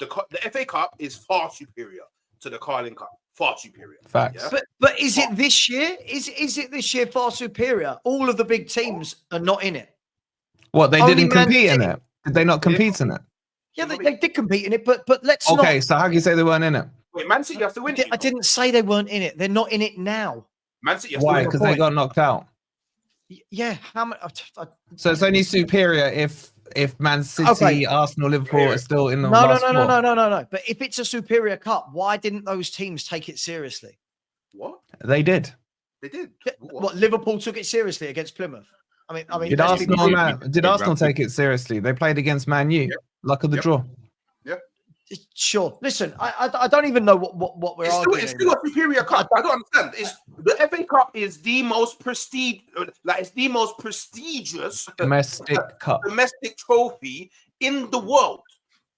the FA Cup is far superior to the Carling Cup. Far superior. Facts. Yeah? But is it this year? Is it this year far superior? All of the big teams are not in it. What, they Only didn't Man compete in City. it? Did they not compete in it? Yeah, they did compete in it, but let's not. Okay, so how can you say they weren't in it? Wait, Man City have to win. I didn't say they weren't in it. They're not in it now. Man City have to Why? win. Because they got knocked out. Yeah, how much? So it's only superior if Man City, Arsenal, Liverpool are still in the last four. No. But if it's a superior cup, why didn't those teams take it seriously? What? They did. They did. What Liverpool took it seriously against Plymouth? I mean, Did Arsenal take it seriously? They played against Man U. Yep. Luck of the draw. Yeah. Sure. Listen, I don't even know what we're arguing. It's still a superior cup. I don't understand. The FA Cup is the most it's the most prestigious domestic trophy in the world.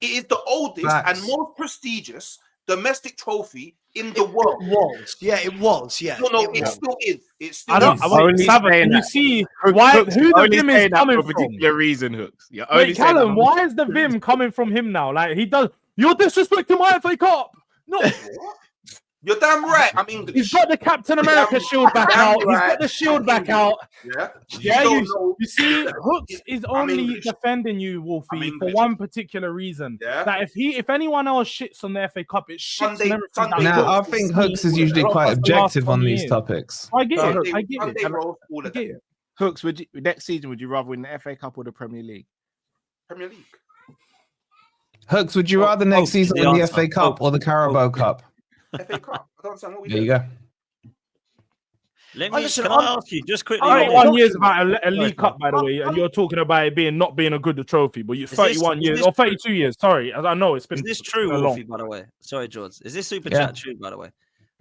It is the oldest Facts. and most prestigious domestic trophy in the world. It was. Yeah. No, it still is. It still I don't. is. Savva, can you see why? Who the Vim is coming from? Particular reason, Hooks. Wait, Callum, why is the Vim coming from him now? Like he does. You're disrespecting my FA Cup. No. You're damn right. I mean, he's got the Captain America shield back out. He's got the shield back out. Yeah. You see, Hooks is only defending you, Wolfie, for one particular reason. Yeah. That if anyone else shits on the FA Cup, it shits on everything. Now, I think Hooks is usually quite objective on these topics. I get it. Hooks, next season, would you rather win the FA Cup or the Premier League? Premier League. Hooks, would you rather next season win the FA Cup or the Carabao Cup? FA Cup. I don't understand what we There you go. Can I ask you just quickly? 31 years about a League Cup, by the way, and you're talking about it not being a good trophy, but you're 31 years or 32 years. Sorry, I know it's been. Is this true, Wolfie? By the way, sorry, George. Is this super chat true? By the way,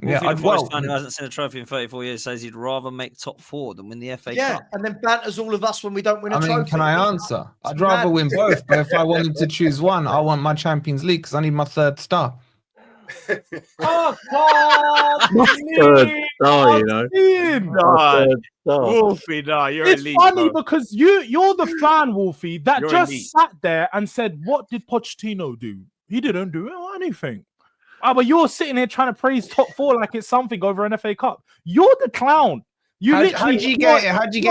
Wolfie, the Forest fan who hasn't seen a trophy in 34 years, says he'd rather make top 4 than win the FA Cup. Yeah, and then banters all of us when we don't win a trophy. Can I answer? I'd rather win both, but if I wanted to choose one, I want my Champions League because I need my 3rd star. Oh God! Wolfie, no, you're it's elite, funny bro. because you're the fan, Wolfie, that You're just elite. sat there and said, "What did Pochettino do? He didn't do anything." But you're sitting here trying to praise top 4 like it's something over an FA Cup. You're the clown. How'd you get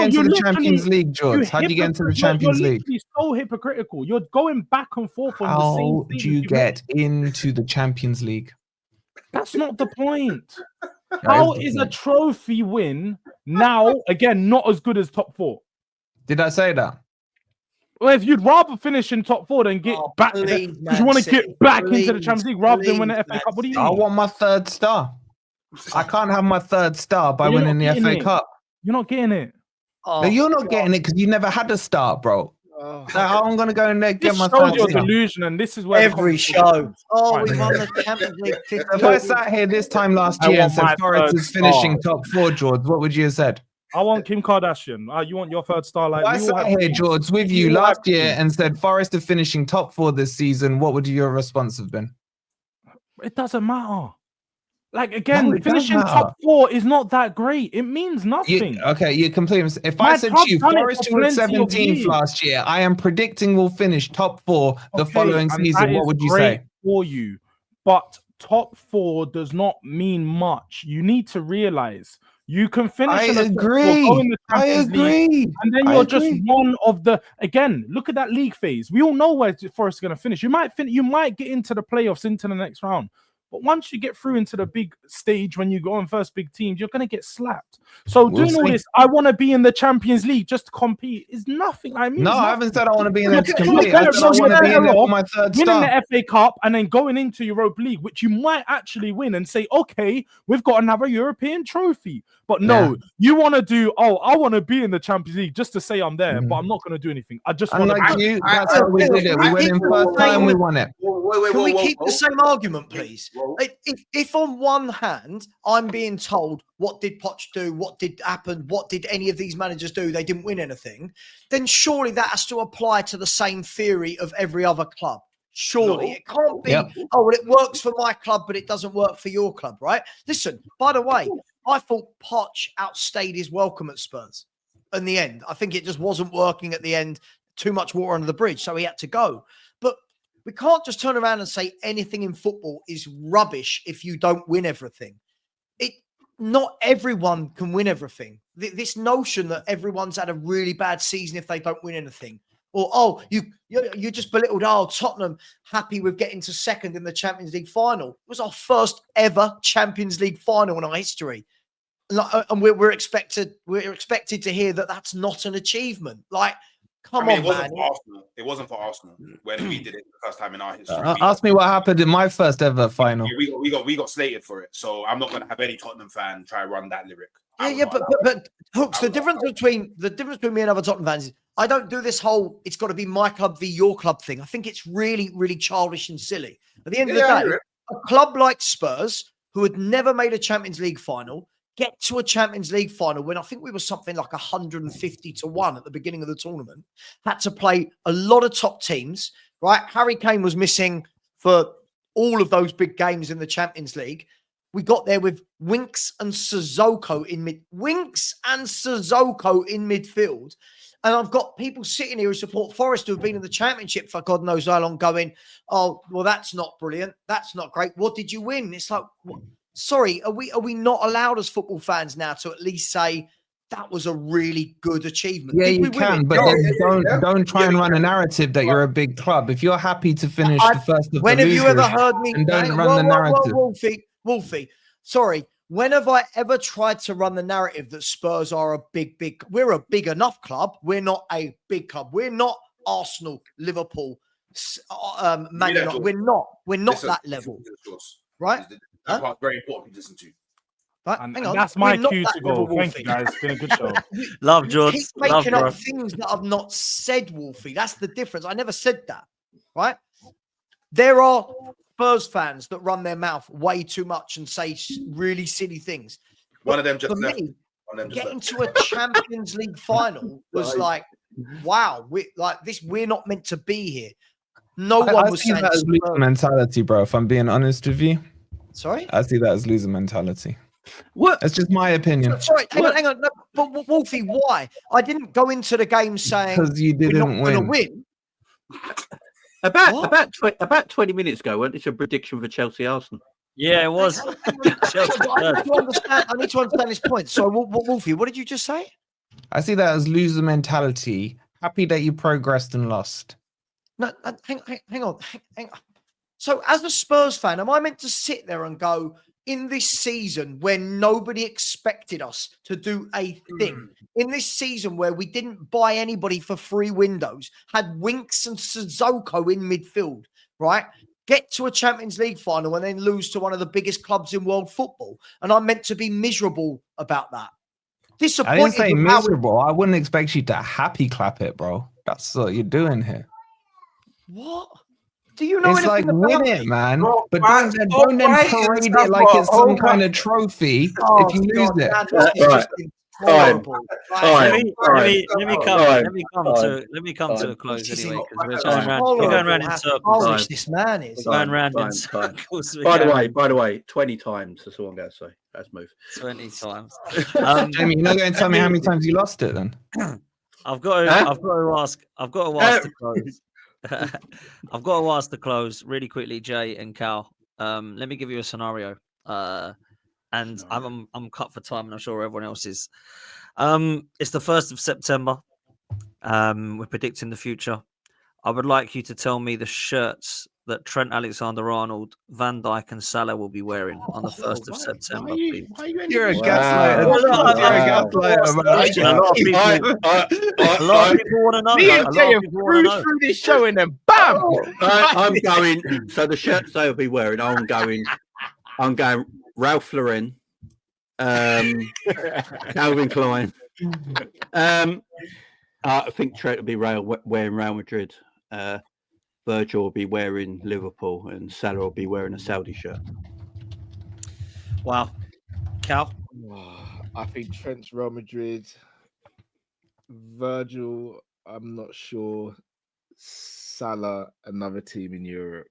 into the Champions League, George? How'd you get into the Champions League? You're so hypocritical. You're going back and forth on the same How thing. do you get into the Champions League? That's not the point. How is a trophy win now, again, not as good as top 4? Did I say that? Well, if you'd rather finish in top 4 than get back, because you want to get back into the Champions League rather than win the FA Cup, what do you mean? I want my 3rd star. I can't have my 3rd star by winning the FA Cup. You're not getting it. No, you're not getting it because you never had a start, bro. I'm going to go and get my 3rd star. This shows your star. delusion, and this is where every show. Oh, we won the Champions League. If I sat here this time last year and said Forest is finishing top 4, George, what would you have said? I want Kim Kardashian. You want your 3rd star? Like I sat here, George, with you last year and said Forest are finishing top 4 this season. What would your response have been? It doesn't matter. Like, again, finishing top 4 is not that great. It means nothing. You completely. If I said to you, Forest who were 17th last year, I am predicting will finish top 4 the following season. What would you say? For you, but top 4 does not mean much. You need to realize you can finish. I agree. League, and then you're just one of the. Again, look at that league phase. We all know where Forest is going to finish. You might get into the playoffs, into the next round. But once you get through into the big stage, when you go on first big teams, you're going to get slapped. So doing all this, I want to be in the Champions League just to compete is nothing. I haven't said I want to be in there to compete. I said I want to be in there for my 3rd star. Winning the FA Cup and then going into Europa League, which you might actually win and say, okay, we've got another European trophy. But no, you want to do, I want to be in the Champions League just to say I'm there, but I'm not going to do anything. I just want to be. That's how we did it. We went in first time, we won it. Can we keep the same argument, please? If on one hand, I'm being told, what did Poch do? What did happen? What did any of these managers do? They didn't win anything. Then surely that has to apply to the same theory of every other club. Surely it can't be, it works for my club, but it doesn't work for your club, right? Listen, by the way, I thought Poch outstayed his welcome at Spurs in the end. I think it just wasn't working at the end. Too much water under the bridge, so he had to go. But We can't just turn around and say anything in football is rubbish if you don't win everything. Not everyone can win everything. This notion that everyone's had a really bad season if they don't win anything, or you just belittled. Oh, Tottenham happy with getting to second in the Champions League final. It was our first ever Champions League final in our history, and we're expected to hear that that's not an achievement. Like, come on, man. It wasn't for Arsenal when we did it the first time in our history. Ask me what happened in my first ever final. We got slated for it, so I'm not going to have any Tottenham fan try to run that lyric. But Hooks, the difference between me and other Tottenham fans is I don't do this whole it's got to be my club v your club thing. I think it's really, really childish and silly. At the end of the day, a club like Spurs, who had never made a Champions League final, get to a Champions League final when I think we were something like 150-1 at the beginning of the tournament, had to play a lot of top teams, right? Harry Kane was missing for all of those big games in the Champions League. We got there with Winks and Sissoko in midfield. And I've got people sitting here who support Forest who have been in the Championship for God knows how long going, oh, well, that's not brilliant. That's not great. What did you win? It's like, what? Sorry, are we not allowed as football fans now to at least say that was a really good achievement? Yeah, you can, but don't try and run a narrative that you're a big club. If you're happy to finish the first of the when have you ever heard me? And don't run the narrative. Wolfie, sorry. When have I ever tried to run the narrative that Spurs are a big? We're a big enough club. We're not a big club. We're not Arsenal, Liverpool, Man United. We're not that level, right? That's very important to listen to. Right, and hang on. That's my cue to go. Thank you, guys. It's been a good show. Love, George. Keep making up things that I've not said, Wolfie. That's the difference. I never said that, right? There are Spurs fans that run their mouth way too much and say really silly things. One of them just left. Me, getting to a Champions League final was like, wow, we're not meant to be here. No one was saying that as loser mentality, bro. If I'm being honest with you. Sorry? I see that as loser mentality. What? That's just my opinion. Sorry, hang on. No, but Wolfie, why? I didn't go into the game saying because you didn't win. About 20 minutes ago, weren't it a prediction for Chelsea Arsenal? Yeah, it was. I need to understand this point. So, Wolfie, what did you just say? I see that as loser mentality. Happy that you progressed and lost. No, hang on. So, as a Spurs fan, am I meant to sit there and go, in this season when nobody expected us to do a thing, in this season where we didn't buy anybody for 3 windows, had Winks and Sissoko in midfield, right? Get to a Champions League final and then lose to one of the biggest clubs in world football. And I'm meant to be miserable about that. Disappointed. I didn't say miserable. I wouldn't expect you to happy clap it, bro. That's what you're doing here. What? Do you know it's like win it, man. Bro, but don't then parade it like it's some kind of trophy if you lose it. Let me come to a close anyway, because we're going round in circles. This man is going round in circles. By the way, 20 times. That's all I'm going to say. Let's move. 20 times. Jamie, you're not going to tell me how many times you lost it then? I've got to ask to close. I've got to ask to close really quickly, Jay and Cal. Let me give you a scenario. And I'm cut for time, and I'm sure everyone else is. It's the 1st of September. We're predicting the future. I would like you to tell me the shirts that Trent Alexander-Arnold, Van Dijk, and Salah will be wearing on the 1st of September. You're a gaslighter. A lot of people want to know. Me and Jay have cruised through this show and then bam! I'm going. So the shirts they'll be wearing, I'm going Ralph Lauren, Calvin Klein. I think Trent will be wearing Real Madrid. Virgil will be wearing Liverpool, and Salah will be wearing a Saudi shirt. Wow. Cal? I think Trent's Real Madrid. Virgil, I'm not sure. Salah, another team in Europe.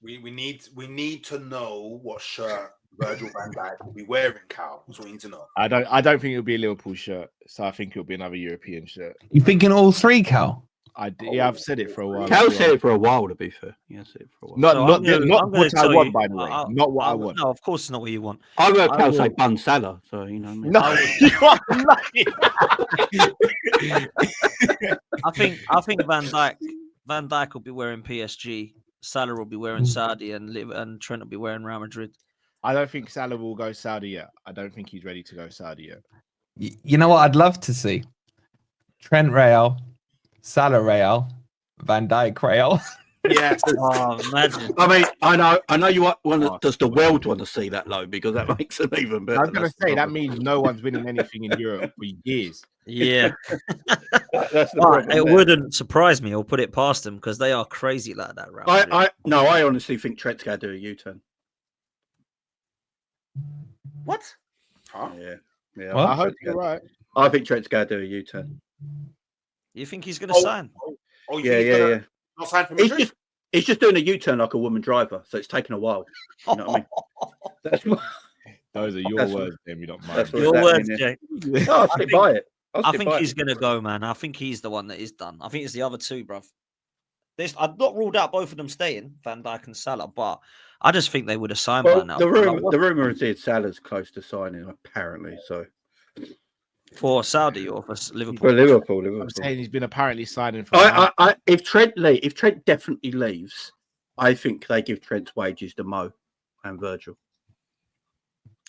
We need to know what shirt Virgil van Dijk will be wearing, Cal. That's what we need to know. I don't think it'll be a Liverpool shirt, so I think it'll be another European shirt. You thinking all 3, Cal? I've said it for a while. Cal said it for a while, to be fair. Yeah, said it for a while. Not I'm what gonna I tell want, you, by the way. Not what I want. No, of course it's not what you want. I heard Cal say will- bun Salah, so you know. What I mean? No, you are lucky. I think Van Dijk will be wearing PSG. Salah will be wearing Saudi, and Trent will be wearing Real Madrid. I don't think Salah will go Saudi yet. I don't think he's ready to go Saudi yet. You know what I'd love to see? Trent Real, Salah Real, Van Dijk Real. Yes. Oh, imagine. I mean, I know you want. Does the world want to see that low because that makes them even better? I was going to say that means no one's winning anything in Europe for years. Yeah, That's the but problem it there. wouldn't surprise me or put it past them because they are crazy like that. Real Madrid. I honestly think Trent's going to do a U-turn. What? Yeah. Well, I hope you're right. I think Trent's going to do a U-turn. You think he's going to sign? Oh, you think he's gonna not sign for Madrid? He's just doing a U-turn like a woman driver, so it's taken a while. You know what I mean? That's what, Those are your words, Tim. You don't mind. that's what Your words, happening, Jay. yeah. No, I'll stick by it. I think he's going to go, man. I think he's the one that is done. I think it's the other two, bruv. I've not ruled out both of them staying, Van Dijk and Salah, but I just think they would have signed by now. The rumor is Salah's close to signing, apparently. So For Saudi or for Liverpool? for Liverpool. I'm saying he's been apparently signing for. If Trent definitely leaves, I think they give Trent's wages to Mo and Virgil.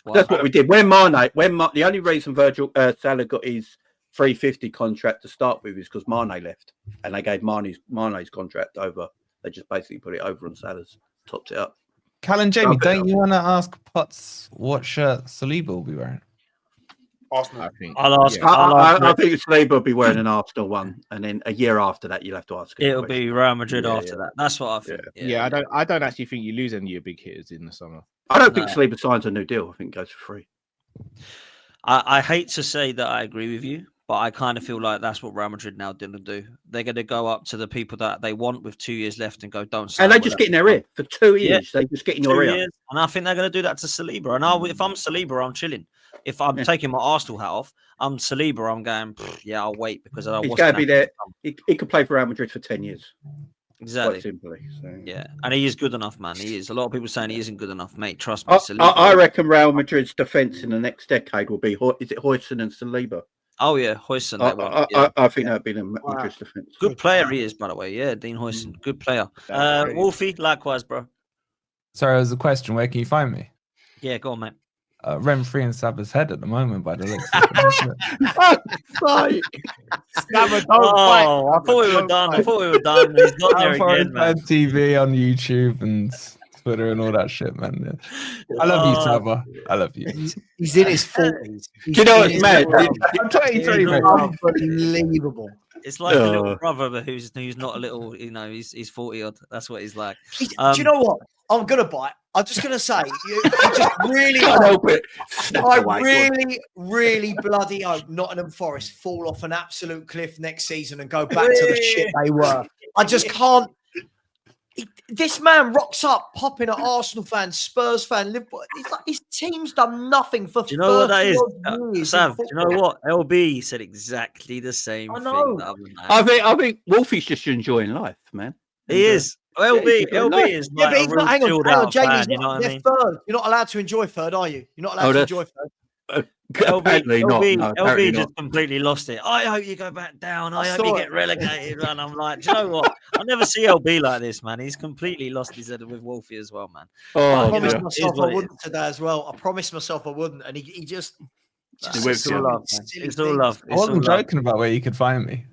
Wow. That's what we did. The only reason Salah got his 350 contract to start with is because Mane left, and they gave Mane's contract over. They just basically put it over on Salah's, topped it up. Cal and Jamie, don't you want to ask Potts what shirt Saliba will be wearing? Arsenal. I think. I'll ask. I think Saliba will be wearing an Arsenal one, and then a year after that, you'll have to ask him. It'll be Real Madrid Yeah, after that. That's what I think. Yeah, I don't actually think you lose any of your big hitters in the summer. I don't think Saliba signs a new deal. I think it goes for free. I hate to say that I agree with you, but I kind of feel like that's what Real Madrid now didn't do. They're going to go up to the people that they want with 2 years left and go, don't sign. And they just get in their ear for 2 years. Yeah. They just get in your 2 ear. years. And I think they're going to do that to Saliba. And if I'm Saliba, I'm chilling. If I'm taking my Arsenal hat off, I'm Saliba. I'm going, yeah, I'll wait because He's going to be there. He could play for Real Madrid for 10 years. Exactly. Quite simply. So. Yeah, and he is good enough, man. He is. A lot of people saying he isn't good enough, mate. Trust me. I reckon Real Madrid's defence in the next decade will be is it Huijsen and Saliba? Oh yeah, Huijsen. I think that'd be the Madrid's defence. Good player he is, by the way. Yeah, Dean Huijsen, good player. Wolfie, likewise, bro. Sorry, it was a question. Where can you find me? Yeah, go on, mate. Rent free in Savva's head at the moment, by the looks of it. I thought we were done. He's not there again, man. TV on YouTube and Twitter and all that shit, man. I love you, Savva. I love you. He's in his 40s. Do you know what's mad? I'm 23, mate. Unbelievable. It's like a little brother who's not a little, he's 40 odd. That's what he's like. Do you know what? I'm gonna bite. I'm just gonna say, you just really really bloody hope Nottingham Forest fall off an absolute cliff next season and go back to the shit they were. I just can't. This man rocks up, popping at Arsenal fans, Spurs fan, Liverpool. It's like his team's done nothing for. Do you know what that is, Sav? Do you know what? LB said exactly the same thing. I think Wolfie's just enjoying life, man. He is. LB is like a real chilled out fan, you know what I mean? Third. You're not allowed to enjoy third, are you? You're not allowed to enjoy third. LB just completely lost it. I hope you go back down. I hope you get relegated. And I'm like, do you know what? I never see LB like this, man. He's completely lost his head with Wolfie as well, man. I promised myself I wouldn't today as well. I promised myself I wouldn't, and he just it's all love. It's all love. I wasn't joking about where you could find me.